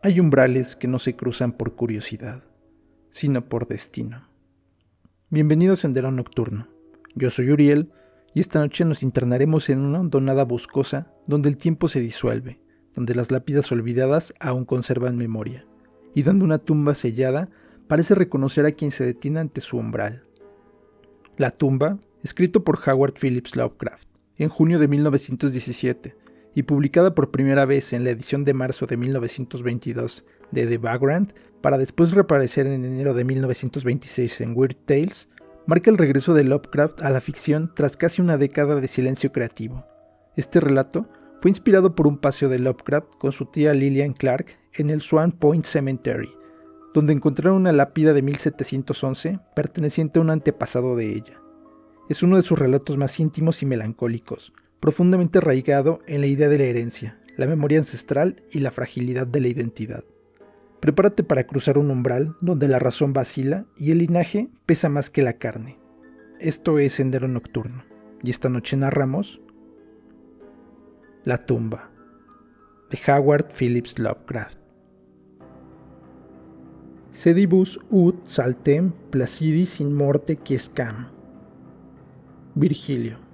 Hay umbrales que no se cruzan por curiosidad, sino por destino. Bienvenido a Sendero Nocturno. Yo soy Uriel y esta noche nos internaremos en una hondonada boscosa donde el tiempo se disuelve, donde las lápidas olvidadas aún conservan memoria y donde una tumba sellada parece reconocer a quien se detiene ante su umbral. La tumba, escrito por Howard Phillips Lovecraft en junio de 1917 y publicada por primera vez en la edición de marzo de 1922 de The Vagrant, para después reaparecer en enero de 1926 en Weird Tales, marca el regreso de Lovecraft a la ficción tras casi una década de silencio creativo. Este relato fue inspirado por un paseo de Lovecraft con su tía Lillian Clark en el Swan Point Cemetery, donde encontraron una lápida de 1711 perteneciente a un antepasado de ella. Es uno de sus relatos más íntimos y melancólicos, profundamente arraigado en la idea de la herencia, la memoria ancestral y la fragilidad de la identidad. Prepárate para cruzar un umbral donde la razón vacila y el linaje pesa más que la carne. Esto es Sendero Nocturno, y esta noche narramos La tumba, de Howard Phillips Lovecraft. Sedibus ut saltem placidis in morte quiescam. Virgilio.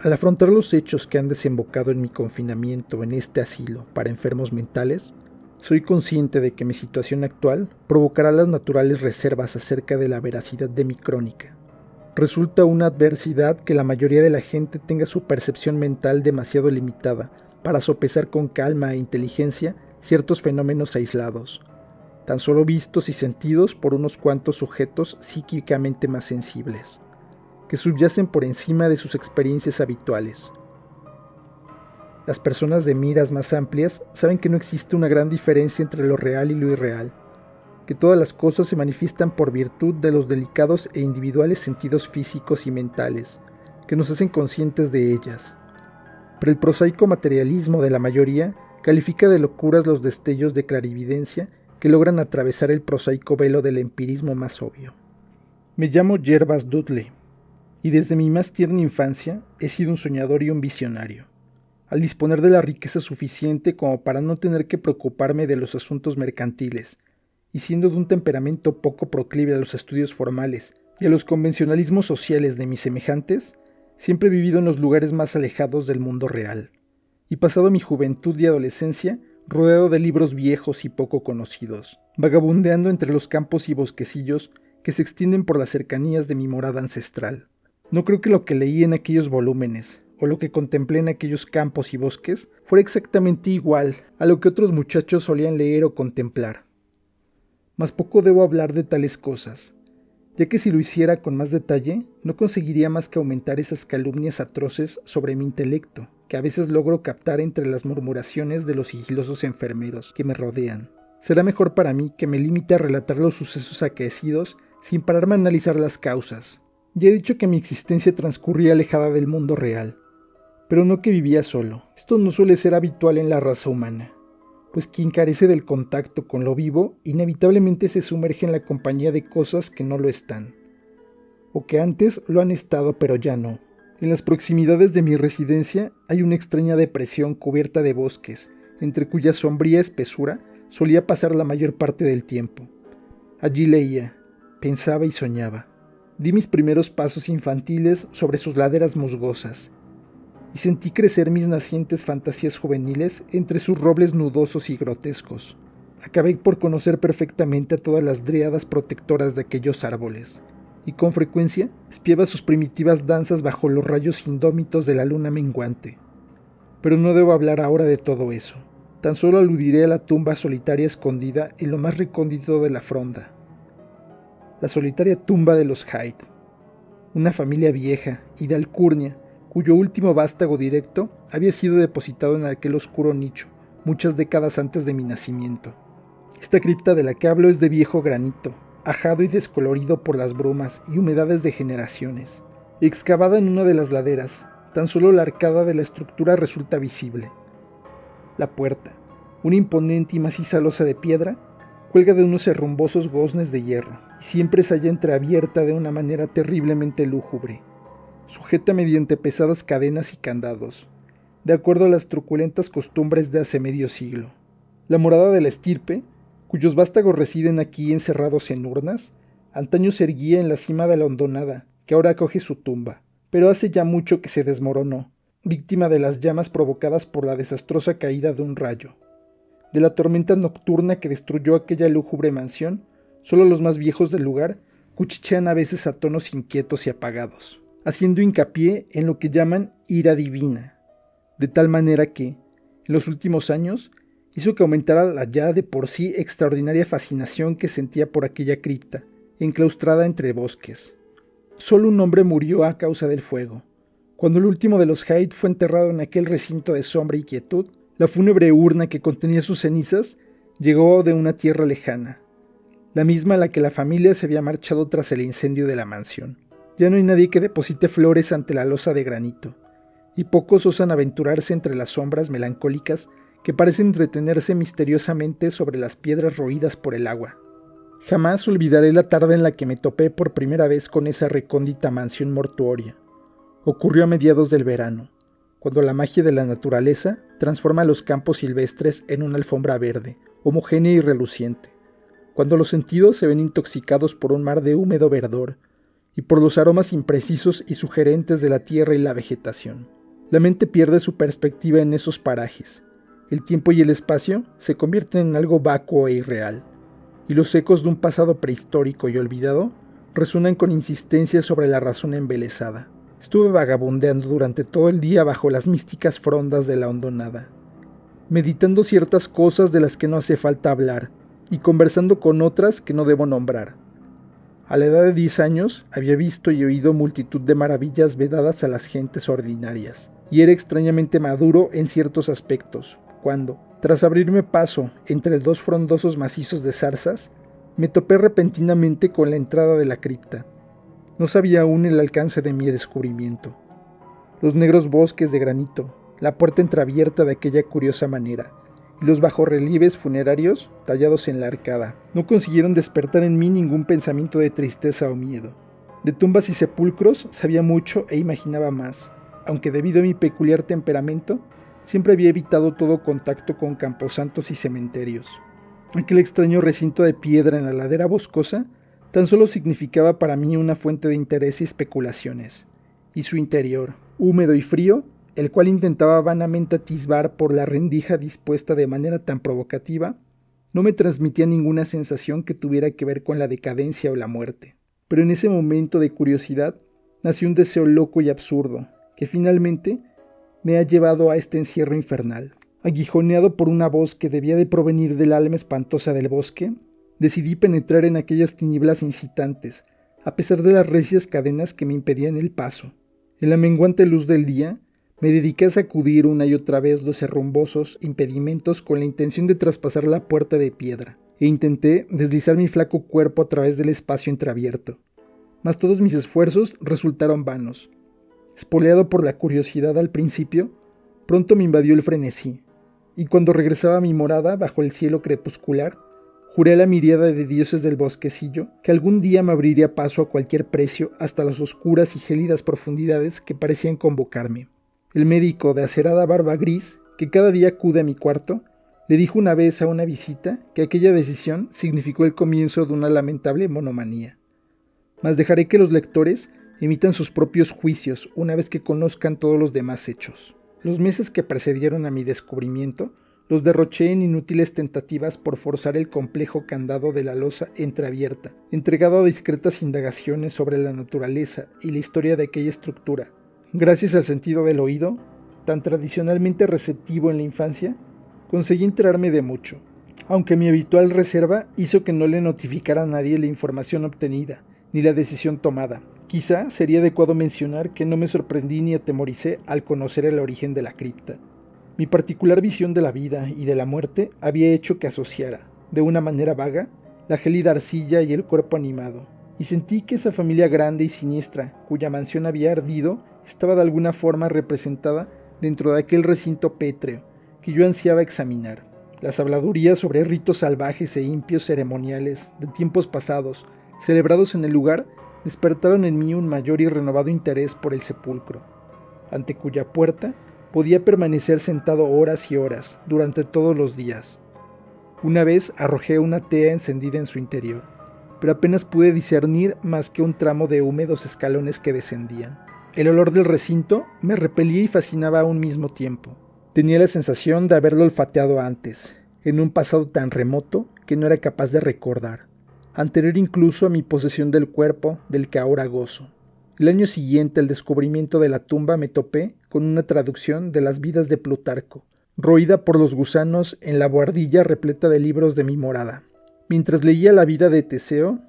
Al afrontar los hechos que han desembocado en mi confinamiento en este asilo para enfermos mentales, soy consciente de que mi situación actual provocará las naturales reservas acerca de la veracidad de mi crónica. Resulta una adversidad que la mayoría de la gente tenga su percepción mental demasiado limitada para sopesar con calma e inteligencia ciertos fenómenos aislados, tan solo vistos y sentidos por unos cuantos sujetos psíquicamente más sensibles, que subyacen por encima de sus experiencias habituales. Las personas de miras más amplias saben que no existe una gran diferencia entre lo real y lo irreal, que todas las cosas se manifiestan por virtud de los delicados e individuales sentidos físicos y mentales, que nos hacen conscientes de ellas. Pero el prosaico materialismo de la mayoría califica de locuras los destellos de clarividencia que logran atravesar el prosaico velo del empirismo más obvio. Me llamo Jervas Dudley, y desde mi más tierna infancia he sido un soñador y un visionario. Al disponer de la riqueza suficiente como para no tener que preocuparme de los asuntos mercantiles, y siendo de un temperamento poco proclive a los estudios formales y a los convencionalismos sociales de mis semejantes, siempre he vivido en los lugares más alejados del mundo real, y pasado mi juventud y adolescencia rodeado de libros viejos y poco conocidos, vagabundeando entre los campos y bosquecillos que se extienden por las cercanías de mi morada ancestral. No creo que lo que leí en aquellos volúmenes, o lo que contemplé en aquellos campos y bosques, fuera exactamente igual a lo que otros muchachos solían leer o contemplar. Mas poco debo hablar de tales cosas, ya que si lo hiciera con más detalle, no conseguiría más que aumentar esas calumnias atroces sobre mi intelecto, que a veces logro captar entre las murmuraciones de los sigilosos enfermeros que me rodean. Será mejor para mí que me limite a relatar los sucesos acaecidos sin pararme a analizar las causas. Ya he dicho que mi existencia transcurría alejada del mundo real, pero no que vivía solo. Esto no suele ser habitual en la raza humana, pues quien carece del contacto con lo vivo inevitablemente se sumerge en la compañía de cosas que no lo están, o que antes lo han estado pero ya no. En las proximidades de mi residencia hay una extraña depresión cubierta de bosques, entre cuya sombría espesura solía pasar la mayor parte del tiempo. Allí leía, pensaba y soñaba. Di mis primeros pasos infantiles sobre sus laderas musgosas, y sentí crecer mis nacientes fantasías juveniles entre sus robles nudosos y grotescos. Acabé por conocer perfectamente a todas las dríadas protectoras de aquellos árboles, y con frecuencia espiaba sus primitivas danzas bajo los rayos indómitos de la luna menguante. Pero no debo hablar ahora de todo eso. Tan solo aludiré a la tumba solitaria escondida en lo más recóndito de la fronda. La solitaria tumba de los Hyde, una familia vieja y de alcurnia, cuyo último vástago directo había sido depositado en aquel oscuro nicho, muchas décadas antes de mi nacimiento. Esta cripta de la que hablo es de viejo granito, ajado y descolorido por las brumas y humedades de generaciones. Excavada en una de las laderas, tan solo la arcada de la estructura resulta visible. La puerta, una imponente y maciza losa de piedra, cuelga de unos herrumbosos goznes de hierro, y siempre se halla entreabierta de una manera terriblemente lúgubre, sujeta mediante pesadas cadenas y candados. de acuerdo a las truculentas costumbres de hace medio siglo. La morada de la estirpe, cuyos vástagos residen aquí encerrados en urnas, antaño se erguía en la cima de la hondonada, que ahora acoge su tumba, pero hace ya mucho que se desmoronó, víctima de las llamas provocadas por la desastrosa caída de un rayo. De la tormenta nocturna que destruyó aquella lúgubre mansión, solo los más viejos del lugar cuchichean a veces a tonos inquietos y apagados, haciendo hincapié en lo que llaman ira divina, de tal manera que, en los últimos años, hizo que aumentara la ya de por sí extraordinaria fascinación que sentía por aquella cripta, enclaustrada entre bosques. Solo un hombre murió a causa del fuego. Cuando el último de los Hyde fue enterrado en aquel recinto de sombra y quietud, la fúnebre urna que contenía sus cenizas llegó de una tierra lejana, la misma a la que la familia se había marchado tras el incendio de la mansión. Ya no hay nadie que deposite flores ante la losa de granito, y pocos osan aventurarse entre las sombras melancólicas que parecen entretenerse misteriosamente sobre las piedras roídas por el agua. Jamás olvidaré la tarde en la que me topé por primera vez con esa recóndita mansión mortuoria. Ocurrió a mediados del verano, cuando la magia de la naturaleza transforma los campos silvestres en una alfombra verde, homogénea y reluciente, cuando los sentidos se ven intoxicados por un mar de húmedo verdor y por los aromas imprecisos y sugerentes de la tierra y la vegetación. La mente pierde su perspectiva en esos parajes. El tiempo y el espacio se convierten en algo vacuo e irreal, y los ecos de un pasado prehistórico y olvidado resuenan con insistencia sobre la razón embelesada. Estuve vagabundeando durante todo el día bajo las místicas frondas de la hondonada, meditando ciertas cosas de las que no hace falta hablar, y conversando con otras que no debo nombrar. A la edad de 10 años había visto y oído multitud de maravillas vedadas a las gentes ordinarias, y era extrañamente maduro en ciertos aspectos, cuando, tras abrirme paso entre dos frondosos macizos de zarzas, me topé repentinamente con la entrada de la cripta. No sabía aún el alcance de mi descubrimiento. Los negros bosques de granito, la puerta entreabierta de aquella curiosa manera, y los bajorrelieves funerarios tallados en la arcada, no consiguieron despertar en mí ningún pensamiento de tristeza o miedo. De tumbas y sepulcros sabía mucho e imaginaba más, aunque debido a mi peculiar temperamento, siempre había evitado todo contacto con camposantos y cementerios. Aquel extraño recinto de piedra en la ladera boscosa tan solo significaba para mí una fuente de interés y especulaciones, y su interior, húmedo y frío, el cual intentaba vanamente atisbar por la rendija dispuesta de manera tan provocativa, no me transmitía ninguna sensación que tuviera que ver con la decadencia o la muerte. Pero en ese momento de curiosidad nació un deseo loco y absurdo, que finalmente me ha llevado a este encierro infernal. Aguijoneado por una voz que debía de provenir del alma espantosa del bosque, decidí penetrar en aquellas tinieblas incitantes, a pesar de las recias cadenas que me impedían el paso. En la menguante luz del día, me dediqué a sacudir una y otra vez los herrumbosos impedimentos con la intención de traspasar la puerta de piedra, e intenté deslizar mi flaco cuerpo a través del espacio entreabierto. Mas todos mis esfuerzos resultaron vanos. Espoleado por la curiosidad al principio, pronto me invadió el frenesí, y cuando regresaba a mi morada bajo el cielo crepuscular, juré a la miríada de dioses del bosquecillo que algún día me abriría paso a cualquier precio hasta las oscuras y gélidas profundidades que parecían convocarme. El médico de acerada barba gris, que cada día acude a mi cuarto, le dijo una vez a una visita que aquella decisión significó el comienzo de una lamentable monomanía. Mas dejaré que los lectores emitan sus propios juicios una vez que conozcan todos los demás hechos. Los meses que precedieron a mi descubrimiento los derroché en inútiles tentativas por forzar el complejo candado de la losa entreabierta, entregado a discretas indagaciones sobre la naturaleza y la historia de aquella estructura. Gracias al sentido del oído, tan tradicionalmente receptivo en la infancia, conseguí enterarme de mucho, aunque mi habitual reserva hizo que no le notificara a nadie la información obtenida, ni la decisión tomada. Quizá sería adecuado mencionar que no me sorprendí ni atemoricé al conocer el origen de la cripta. Mi particular visión de la vida y de la muerte había hecho que asociara, de una manera vaga, la gélida arcilla y el cuerpo animado, y sentí que esa familia grande y siniestra, cuya mansión había ardido, estaba de alguna forma representada dentro de aquel recinto pétreo que yo ansiaba examinar. Las habladurías sobre ritos salvajes e impios ceremoniales de tiempos pasados, celebrados en el lugar, despertaron en mí un mayor y renovado interés por el sepulcro, ante cuya puerta Podía permanecer sentado horas y horas, durante todos los días. Una vez arrojé una tea encendida en su interior, pero apenas pude discernir más que un tramo de húmedos escalones que descendían. El olor del recinto me repelía y fascinaba a un mismo tiempo. Tenía la sensación de haberlo olfateado antes, en un pasado tan remoto que no era capaz de recordar, anterior incluso a mi posesión del cuerpo del que ahora gozo. El año siguiente al descubrimiento de la tumba me topé con una traducción de las vidas de Plutarco, roída por los gusanos en la buhardilla repleta de libros de mi morada. Mientras leía la vida de Teseo,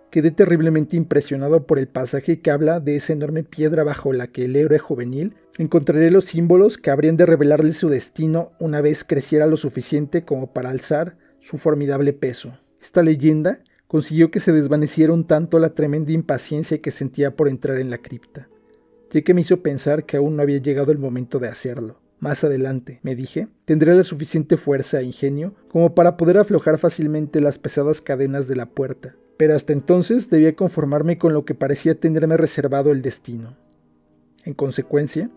quedé terriblemente impresionado por el pasaje que habla de esa enorme piedra bajo la que el héroe juvenil encontraría los símbolos que habrían de revelarle su destino una vez creciera lo suficiente como para alzar su formidable peso. Esta leyenda consiguió que se desvaneciera un tanto la tremenda impaciencia que sentía por entrar en la cripta, ya que me hizo pensar que aún no había llegado el momento de hacerlo. Más adelante, me dije, tendré la suficiente fuerza e ingenio como para poder aflojar fácilmente las pesadas cadenas de la puerta, pero hasta entonces debía conformarme con lo que parecía tenerme reservado el destino. En consecuencia,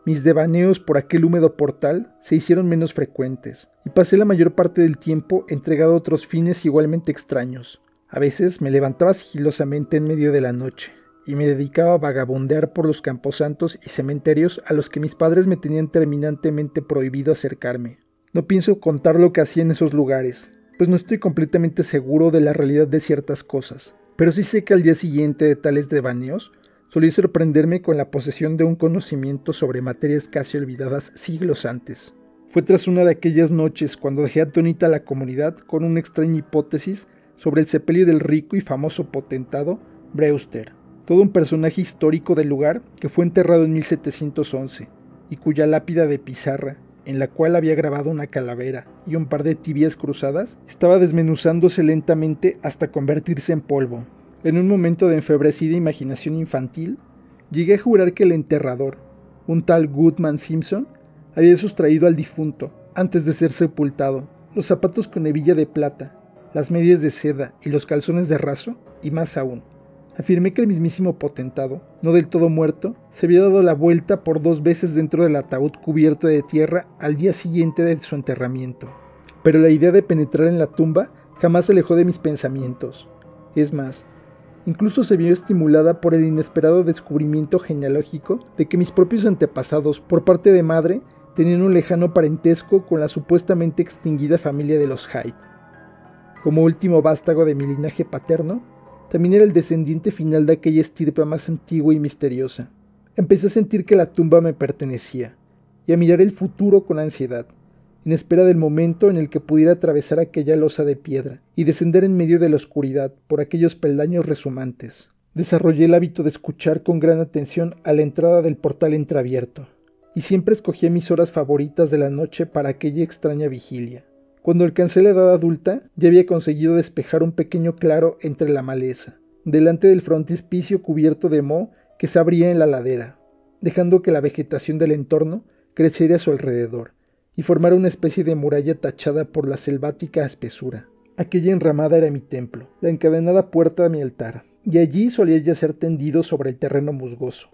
mis devaneos por aquel húmedo portal se hicieron menos frecuentes, y pasé la mayor parte del tiempo entregado a otros fines igualmente extraños. A veces me levantaba sigilosamente en medio de la noche, y me dedicaba a vagabundear por los camposantos y cementerios a los que mis padres me tenían terminantemente prohibido acercarme. No pienso contar lo que hacía en esos lugares, pues no estoy completamente seguro de la realidad de ciertas cosas, pero sí sé que al día siguiente de tales devaneos solía sorprenderme con la posesión de un conocimiento sobre materias casi olvidadas siglos antes. Fue tras una de aquellas noches cuando dejé atónita a la comunidad con una extraña hipótesis sobre el sepelio del rico y famoso potentado Brewster, todo un personaje histórico del lugar que fue enterrado en 1711 y cuya lápida de pizarra, en la cual había grabado una calavera y un par de tibias cruzadas, estaba desmenuzándose lentamente hasta convertirse en polvo. En un momento de enfebrecida imaginación infantil, llegué a jurar que el enterrador, un tal Goodman Simpson, había sustraído al difunto, antes de ser sepultado, los zapatos con hebilla de plata, las medias de seda y los calzones de raso, y más aún. Afirmé que el mismísimo potentado, no del todo muerto, se había dado la vuelta por 2 veces dentro del ataúd cubierto de tierra al día siguiente de su enterramiento. Pero la idea de penetrar en la tumba jamás se alejó de mis pensamientos. Es más, incluso se vio estimulada por el inesperado descubrimiento genealógico de que mis propios antepasados, por parte de madre, tenían un lejano parentesco con la supuestamente extinguida familia de los Hyde. Como último vástago de mi linaje paterno, también era el descendiente final de aquella estirpe más antigua y misteriosa. Empecé a sentir que la tumba me pertenecía, y a mirar el futuro con ansiedad, en espera del momento en el que pudiera atravesar aquella losa de piedra y descender en medio de la oscuridad por aquellos peldaños resumantes. Desarrollé el hábito de escuchar con gran atención a la entrada del portal entreabierto, y siempre escogía mis horas favoritas de la noche para aquella extraña vigilia. Cuando alcancé la edad adulta, ya había conseguido despejar un pequeño claro entre la maleza, delante del frontispicio cubierto de moho que se abría en la ladera, dejando que la vegetación del entorno creciera a su alrededor y formara una especie de muralla tachada por la selvática espesura. Aquella enramada era mi templo, la encadenada puerta a mi altar, y allí solía yacer tendido sobre el terreno musgoso,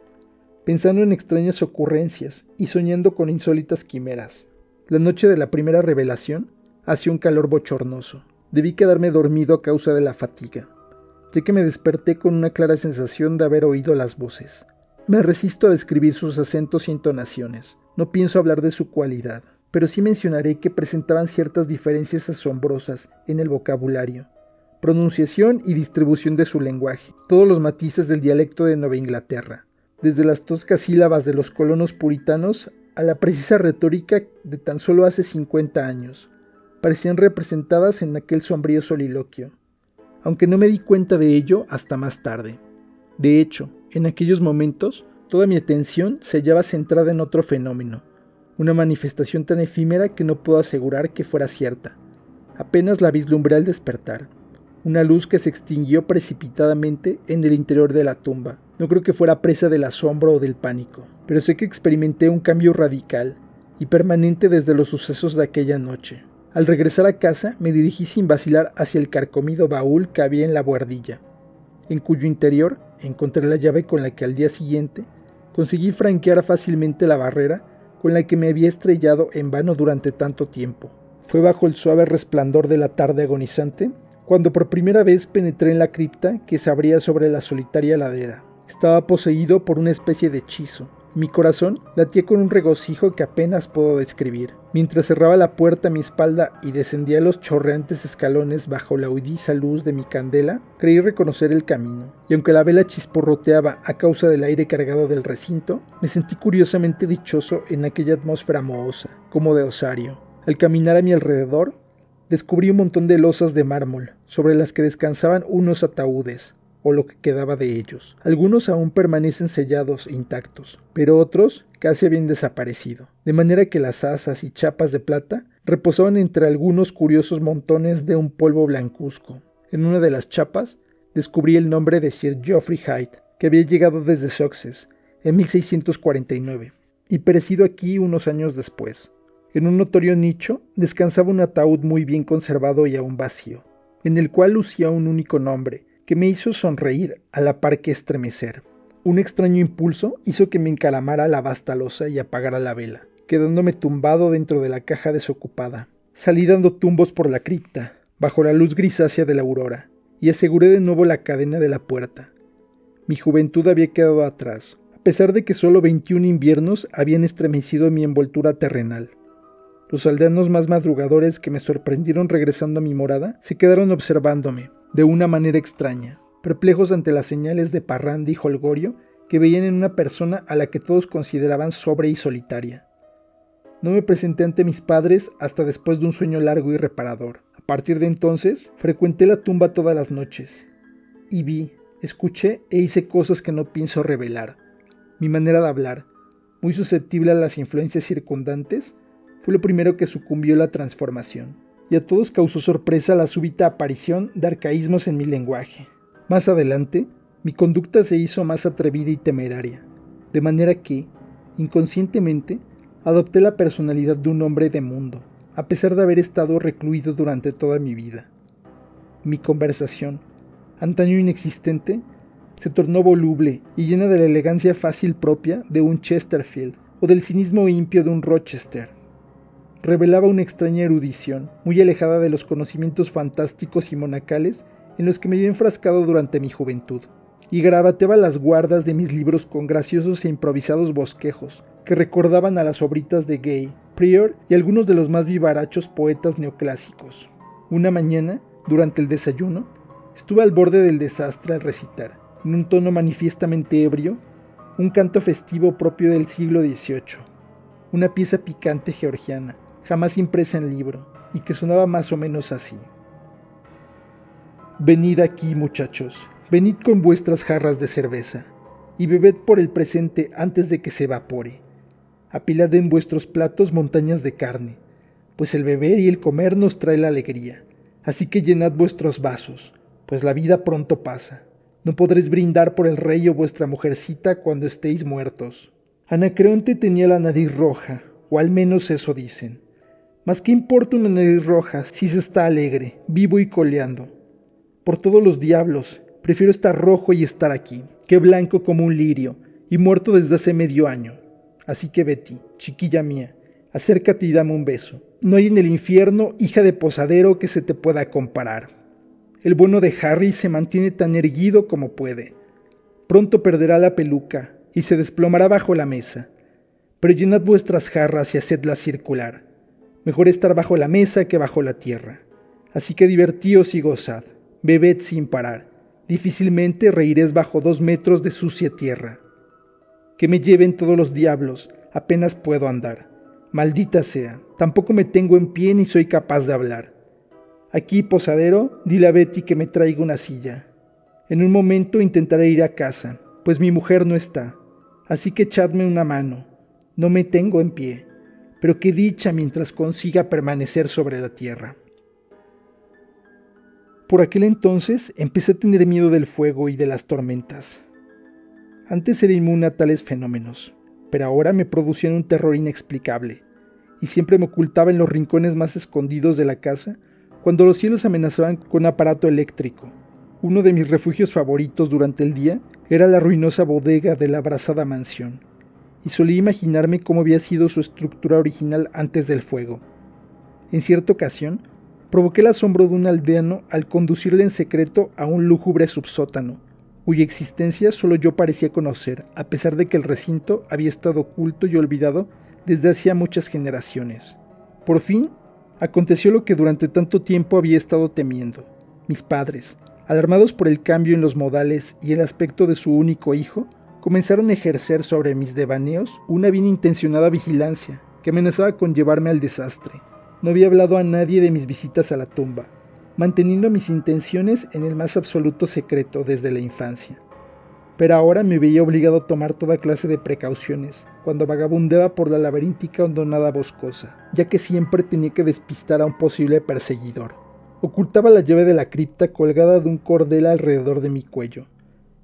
pensando en extrañas ocurrencias y soñando con insólitas quimeras. La noche de la primera revelación hacía un calor bochornoso. Debí quedarme dormido a causa de la fatiga, ya que me desperté con una clara sensación de haber oído las voces. Me resisto a describir sus acentos y entonaciones. No pienso hablar de su cualidad, pero sí mencionaré que presentaban ciertas diferencias asombrosas en el vocabulario, pronunciación y distribución de su lenguaje, todos los matices del dialecto de Nueva Inglaterra, desde las toscas sílabas de los colonos puritanos a la precisa retórica de tan solo hace 50 años. Parecían representadas en aquel sombrío soliloquio, aunque no me di cuenta de ello hasta más tarde. De hecho, en aquellos momentos, toda mi atención se hallaba centrada en otro fenómeno, una manifestación tan efímera que no puedo asegurar que fuera cierta. Apenas la vislumbré al despertar, una luz que se extinguió precipitadamente en el interior de la tumba. No creo que fuera presa del asombro o del pánico, pero sé que experimenté un cambio radical y permanente desde los sucesos de aquella noche. Al regresar a casa, me dirigí sin vacilar hacia el carcomido baúl que había en la buhardilla, en cuyo interior encontré la llave con la que al día siguiente conseguí franquear fácilmente la barrera con la que me había estrellado en vano durante tanto tiempo. Fue bajo el suave resplandor de la tarde agonizante cuando por primera vez penetré en la cripta que se abría sobre la solitaria ladera. Estaba poseído por una especie de hechizo. Mi corazón latía con un regocijo que apenas puedo describir. Mientras cerraba la puerta a mi espalda y descendía los chorreantes escalones bajo la huidiza luz de mi candela, creí reconocer el camino. Y aunque la vela chisporroteaba a causa del aire cargado del recinto, me sentí curiosamente dichoso en aquella atmósfera mohosa, como de osario. Al caminar a mi alrededor, descubrí un montón de losas de mármol, sobre las que descansaban unos ataúdes, o lo que quedaba de ellos. Algunos aún permanecen sellados e intactos, pero otros casi habían desaparecido, de manera que las asas y chapas de plata reposaban entre algunos curiosos montones de un polvo blancuzco. En una de las chapas descubrí el nombre de Sir Geoffrey Hyde, que había llegado desde Sussex en 1649 y perecido aquí unos años después. En un notorio nicho descansaba un ataúd muy bien conservado y aún vacío, en el cual lucía un único nombre, que me hizo sonreír a la par que estremecer. Un extraño impulso hizo que me encaramara la vasta losa y apagara la vela, quedándome tumbado dentro de la caja desocupada. Salí dando tumbos por la cripta, bajo la luz grisácea de la aurora, y aseguré de nuevo la cadena de la puerta. Mi juventud había quedado atrás, a pesar de que solo 21 inviernos habían estremecido mi envoltura terrenal. Los aldeanos más madrugadores que me sorprendieron regresando a mi morada se quedaron observándome, de una manera extraña, perplejos ante las señales de parranda y jolgorio que veían en una persona a la que todos consideraban sobria y solitaria. No me presenté ante mis padres hasta después de un sueño largo y reparador. A partir de entonces, frecuenté la tumba todas las noches, y vi, escuché e hice cosas que no pienso revelar. Mi manera de hablar, muy susceptible a las influencias circundantes, fue lo primero que sucumbió a la transformación, y a todos causó sorpresa la súbita aparición de arcaísmos en mi lenguaje. Más adelante, mi conducta se hizo más atrevida y temeraria, de manera que, inconscientemente, adopté la personalidad de un hombre de mundo, a pesar de haber estado recluido durante toda mi vida. Mi conversación, antaño inexistente, se tornó voluble y llena de la elegancia fácil propia de un Chesterfield o del cinismo impío de un Rochester. Revelaba una extraña erudición, muy alejada de los conocimientos fantásticos y monacales en los que me había enfrascado durante mi juventud, y garabateaba las guardas de mis libros con graciosos e improvisados bosquejos que recordaban a las obritas de Gay, Prior y algunos de los más vivarachos poetas neoclásicos. Una mañana, durante el desayuno, estuve al borde del desastre al recitar, en un tono manifiestamente ebrio, un canto festivo propio del siglo XVIII, una pieza picante georgiana, jamás impresa en libro, y que sonaba más o menos así. Venid aquí, muchachos, venid con vuestras jarras de cerveza, y bebed por el presente antes de que se evapore. Apilad en vuestros platos montañas de carne, pues el beber y el comer nos trae la alegría. Así que llenad vuestros vasos, pues la vida pronto pasa. No podréis brindar por el rey o vuestra mujercita cuando estéis muertos. Anacreonte tenía la nariz roja, o al menos eso dicen. Mas ¿qué importa una nariz roja si se está alegre, vivo y coleando? Por todos los diablos, prefiero estar rojo y estar aquí, que blanco como un lirio, y muerto desde hace medio año. Así que Betty, chiquilla mía, acércate y dame un beso. No hay en el infierno hija de posadero que se te pueda comparar. El bueno de Harry se mantiene tan erguido como puede. Pronto perderá la peluca y se desplomará bajo la mesa. Pero llenad vuestras jarras y hacedlas circular. Mejor estar bajo la mesa que bajo la tierra. Así que divertíos y gozad. Bebed sin parar. Difícilmente reiréis bajo 2 metros de sucia tierra. Que me lleven todos los diablos, apenas puedo andar. Maldita sea, tampoco me tengo en pie ni soy capaz de hablar. Aquí, posadero, dile a Betty que me traiga una silla. En un momento intentaré ir a casa, pues mi mujer no está. Así que echadme una mano. No me tengo en pie, pero qué dicha mientras consiga permanecer sobre la tierra. Por aquel entonces empecé a tener miedo del fuego y de las tormentas. Antes era inmune a tales fenómenos, pero ahora me producían un terror inexplicable, y siempre me ocultaba en los rincones más escondidos de la casa cuando los cielos amenazaban con aparato eléctrico. Uno de mis refugios favoritos durante el día era la ruinosa bodega de la abrasada mansión. y solía imaginarme cómo había sido su estructura original antes del fuego. En cierta ocasión, provoqué el asombro de un aldeano al conducirle en secreto a un lúgubre subsótano, cuya existencia solo yo parecía conocer, a pesar de que el recinto había estado oculto y olvidado desde hacía muchas generaciones. Por fin, aconteció lo que durante tanto tiempo había estado temiendo. Mis padres, alarmados por el cambio en los modales y el aspecto de su único hijo, comenzaron a ejercer sobre mis devaneos una bien intencionada vigilancia que amenazaba con llevarme al desastre. No había hablado a nadie de mis visitas a la tumba, manteniendo mis intenciones en el más absoluto secreto desde la infancia. Pero ahora me veía obligado a tomar toda clase de precauciones cuando vagabundeaba por la laberíntica hondonada boscosa, ya que siempre tenía que despistar a un posible perseguidor. Ocultaba la llave de la cripta colgada de un cordel alrededor de mi cuello,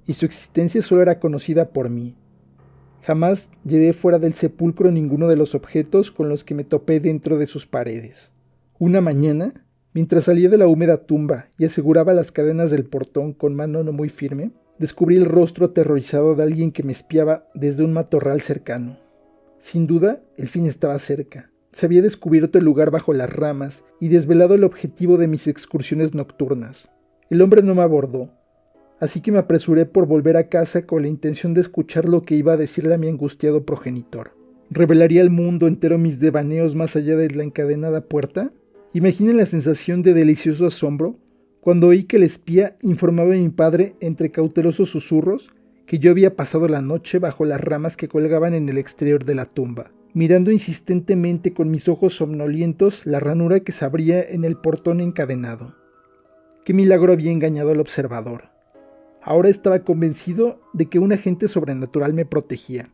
y su existencia solo era conocida por mí. Jamás llevé fuera del sepulcro ninguno de los objetos con los que me topé dentro de sus paredes. Una mañana, mientras salía de la húmeda tumba y aseguraba las cadenas del portón con mano no muy firme, descubrí el rostro aterrorizado de alguien que me espiaba desde un matorral cercano. Sin duda, el fin estaba cerca. Se había descubierto el lugar bajo las ramas y desvelado el objetivo de mis excursiones nocturnas. El hombre no me abordó, así que me apresuré por volver a casa con la intención de escuchar lo que iba a decirle a mi angustiado progenitor. ¿Revelaría al mundo entero mis devaneos más allá de la encadenada puerta? Imaginen la sensación de delicioso asombro cuando oí que el espía informaba a mi padre entre cautelosos susurros que yo había pasado la noche bajo las ramas que colgaban en el exterior de la tumba, mirando insistentemente con mis ojos somnolientos la ranura que se abría en el portón encadenado. Qué milagro había engañado al observador. Ahora estaba convencido de que un agente sobrenatural me protegía.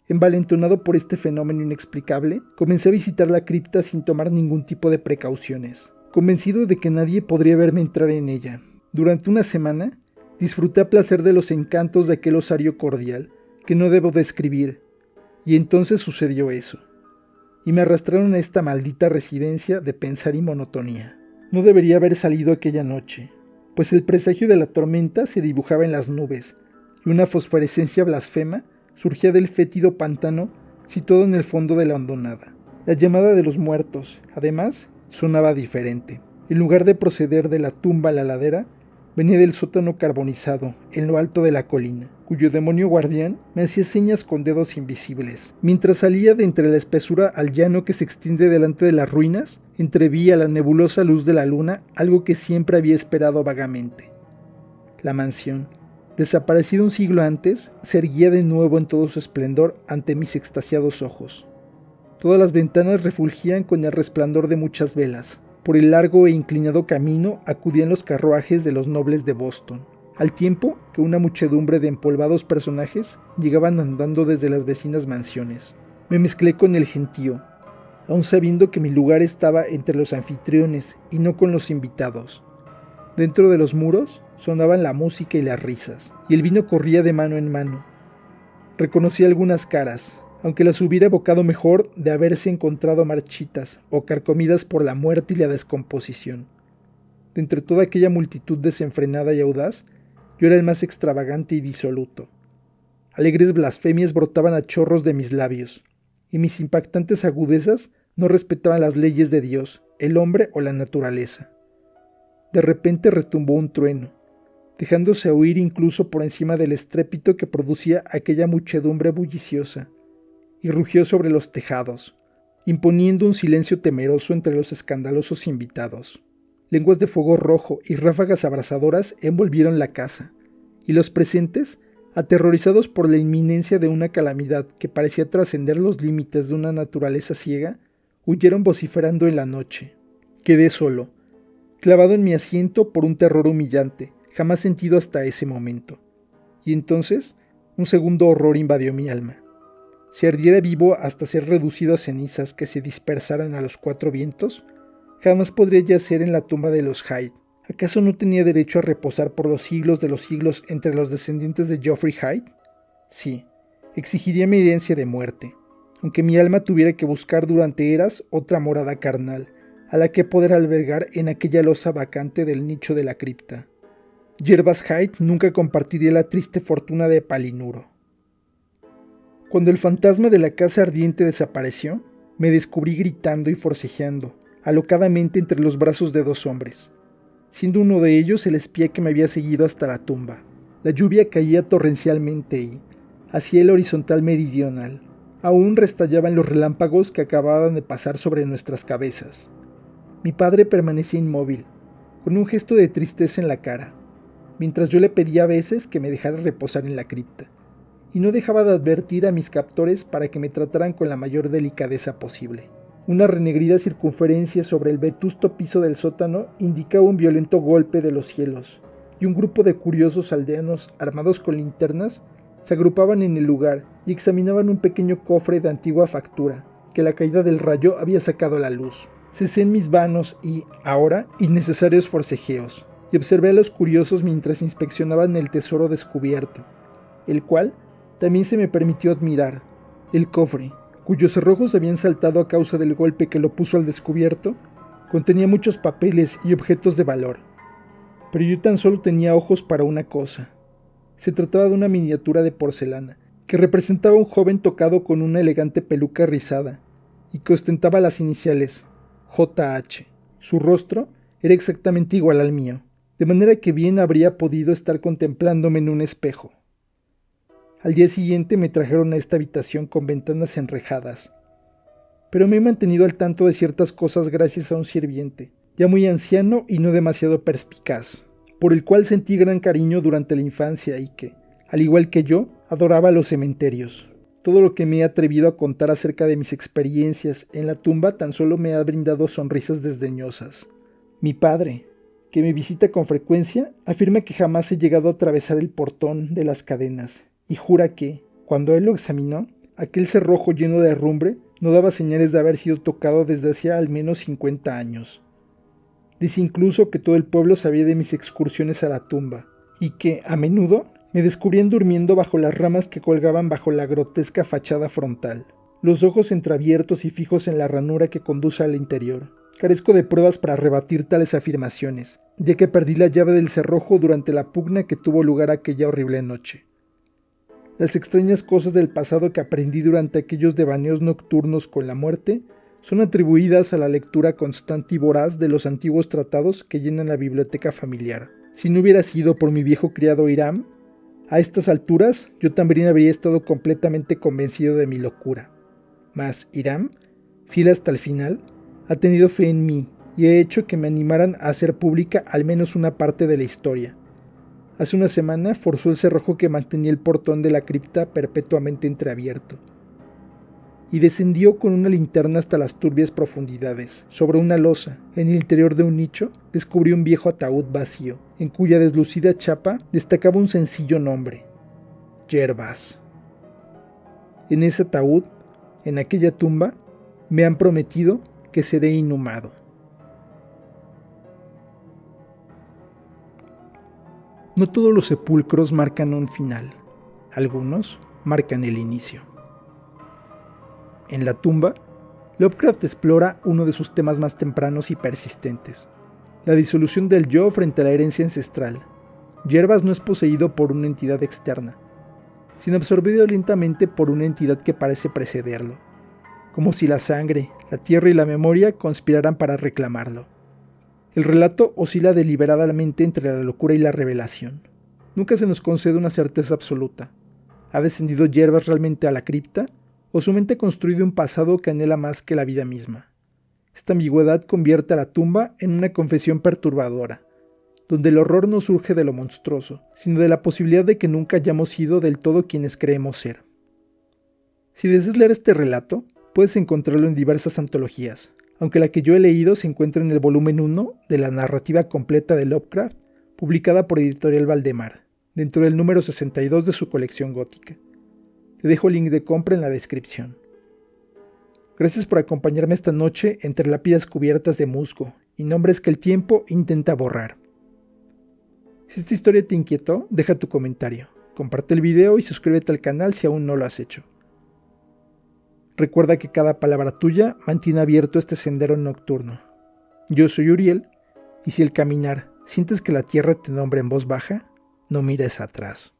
Envalentonado por este fenómeno inexplicable, comencé a visitar la cripta sin tomar ningún tipo de precauciones, convencido de que nadie podría verme entrar en ella. Durante una semana, disfruté a placer de los encantos de aquel osario cordial, que no debo describir, y entonces sucedió eso, y me arrastraron a esta maldita residencia de pensar y monotonía. No debería haber salido aquella noche, pues el presagio de la tormenta se dibujaba en las nubes, y una fosforescencia blasfema surgía del fétido pantano situado en el fondo de la hondonada. La llamada de los muertos, además, sonaba diferente. En lugar de proceder de la tumba a la ladera, venía del sótano carbonizado, en lo alto de la colina, cuyo demonio guardián me hacía señas con dedos invisibles. Mientras salía de entre la espesura al llano que se extiende delante de las ruinas, entreví a la nebulosa luz de la luna algo que siempre había esperado vagamente. La mansión, desaparecida un siglo antes, se erguía de nuevo en todo su esplendor ante mis extasiados ojos. Todas las ventanas refulgían con el resplandor de muchas velas. Por el largo e inclinado camino acudían los carruajes de los nobles de Boston, al tiempo que una muchedumbre de empolvados personajes llegaban andando desde las vecinas mansiones. Me mezclé con el gentío, aun sabiendo que mi lugar estaba entre los anfitriones y no con los invitados. Dentro de los muros sonaban la música y las risas, y el vino corría de mano en mano. Reconocí algunas caras, aunque las hubiera evocado mejor de haberse encontrado marchitas o carcomidas por la muerte y la descomposición. De entre toda aquella multitud desenfrenada y audaz, yo era el más extravagante y disoluto. Alegres blasfemias brotaban a chorros de mis labios, y mis impactantes agudezas no respetaban las leyes de Dios, el hombre o la naturaleza. De repente retumbó un trueno, dejándose oír incluso por encima del estrépito que producía aquella muchedumbre bulliciosa, y rugió sobre los tejados, imponiendo un silencio temeroso entre los escandalosos invitados. Lenguas de fuego rojo y ráfagas abrasadoras envolvieron la casa, y los presentes, aterrorizados por la inminencia de una calamidad que parecía trascender los límites de una naturaleza ciega, huyeron vociferando en la noche. Quedé solo, clavado en mi asiento por un terror humillante, jamás sentido hasta ese momento. Y entonces, un segundo horror invadió mi alma. Si ardiera vivo hasta ser reducido a cenizas que se dispersaran a los cuatro vientos, jamás podría yacer en la tumba de los Hyde. ¿Acaso no tenía derecho a reposar por los siglos de los siglos entre los descendientes de Geoffrey Hyde? Sí, exigiría mi herencia de muerte, aunque mi alma tuviera que buscar durante eras otra morada carnal, a la que poder albergar en aquella losa vacante del nicho de la cripta. Gervas Hyde nunca compartiría la triste fortuna de Palinuro. Cuando el fantasma de la casa ardiente desapareció, me descubrí gritando y forcejeando, alocadamente entre los brazos de dos hombres, siendo uno de ellos el espía que me había seguido hasta la tumba. La lluvia caía torrencialmente y, hacia el horizontal meridional, aún restallaban los relámpagos que acababan de pasar sobre nuestras cabezas. Mi padre permanecía inmóvil, con un gesto de tristeza en la cara, mientras yo le pedía a veces que me dejara reposar en la cripta, y no dejaba de advertir a mis captores para que me trataran con la mayor delicadeza posible. Una renegrida circunferencia sobre el vetusto piso del sótano indicaba un violento golpe de los cielos, y un grupo de curiosos aldeanos armados con linternas se agrupaban en el lugar y examinaban un pequeño cofre de antigua factura que la caída del rayo había sacado a la luz. Cesé en mis vanos y, ahora, innecesarios forcejeos, y observé a los curiosos mientras inspeccionaban el tesoro descubierto, el cual también se me permitió admirar. El cofre, cuyos cerrojos habían saltado a causa del golpe que lo puso al descubierto, contenía muchos papeles y objetos de valor. Pero yo tan solo tenía ojos para una cosa. Se trataba de una miniatura de porcelana, que representaba a un joven tocado con una elegante peluca rizada, y que ostentaba las iniciales JH. Su rostro era exactamente igual al mío, de manera que bien habría podido estar contemplándome en un espejo. Al día siguiente me trajeron a esta habitación con ventanas enrejadas, pero me he mantenido al tanto de ciertas cosas gracias a un sirviente, ya muy anciano y no demasiado perspicaz, por el cual sentí gran cariño durante la infancia y que, al igual que yo, adoraba los cementerios. Todo lo que me he atrevido a contar acerca de mis experiencias en la tumba tan solo me ha brindado sonrisas desdeñosas. Mi padre, que me visita con frecuencia, afirma que jamás he llegado a atravesar el portón de las cadenas, y jura que, cuando él lo examinó, aquel cerrojo lleno de herrumbre no daba señales de haber sido tocado desde hacía al menos 50 años. Dice incluso que todo el pueblo sabía de mis excursiones a la tumba, y que, a menudo, me descubrían durmiendo bajo las ramas que colgaban bajo la grotesca fachada frontal, los ojos entreabiertos y fijos en la ranura que conduce al interior. Carezco de pruebas para rebatir tales afirmaciones, ya que perdí la llave del cerrojo durante la pugna que tuvo lugar aquella horrible noche. Las extrañas cosas del pasado que aprendí durante aquellos devaneos nocturnos con la muerte son atribuidas a la lectura constante y voraz de los antiguos tratados que llenan la biblioteca familiar. Si no hubiera sido por mi viejo criado Hiram, a estas alturas yo también habría estado completamente convencido de mi locura. Mas Hiram, fiel hasta el final, ha tenido fe en mí y ha hecho que me animaran a hacer pública al menos una parte de la historia. Hace una semana forzó el cerrojo que mantenía el portón de la cripta perpetuamente entreabierto, y descendió con una linterna hasta las turbias profundidades. Sobre una losa, en el interior de un nicho, descubrió un viejo ataúd vacío, en cuya deslucida chapa destacaba un sencillo nombre: Gervas. En ese ataúd, en aquella tumba, me han prometido que seré inhumado. No todos los sepulcros marcan un final, algunos marcan el inicio. En la tumba, Lovecraft explora uno de sus temas más tempranos y persistentes, la disolución del yo frente a la herencia ancestral. Gervas no es poseído por una entidad externa, sino absorbido lentamente por una entidad que parece precederlo, como si la sangre, la tierra y la memoria conspiraran para reclamarlo. El relato oscila deliberadamente entre la locura y la revelación. Nunca se nos concede una certeza absoluta. ¿Ha descendido Gervas realmente a la cripta? ¿O su mente ha construido un pasado que anhela más que la vida misma? Esta ambigüedad convierte a la tumba en una confesión perturbadora, donde el horror no surge de lo monstruoso, sino de la posibilidad de que nunca hayamos sido del todo quienes creemos ser. Si deseas leer este relato, puedes encontrarlo en diversas antologías, aunque la que yo he leído se encuentra en el volumen 1 de la narrativa completa de Lovecraft, publicada por Editorial Valdemar, dentro del número 62 de su colección gótica. Te dejo el link de compra en la descripción. Gracias por acompañarme esta noche entre lápidas cubiertas de musgo y nombres que el tiempo intenta borrar. Si esta historia te inquietó, deja tu comentario, comparte el video y suscríbete al canal si aún no lo has hecho. Recuerda que cada palabra tuya mantiene abierto este sendero nocturno. Yo soy Uriel, y si al caminar sientes que la tierra te nombra en voz baja, no mires atrás.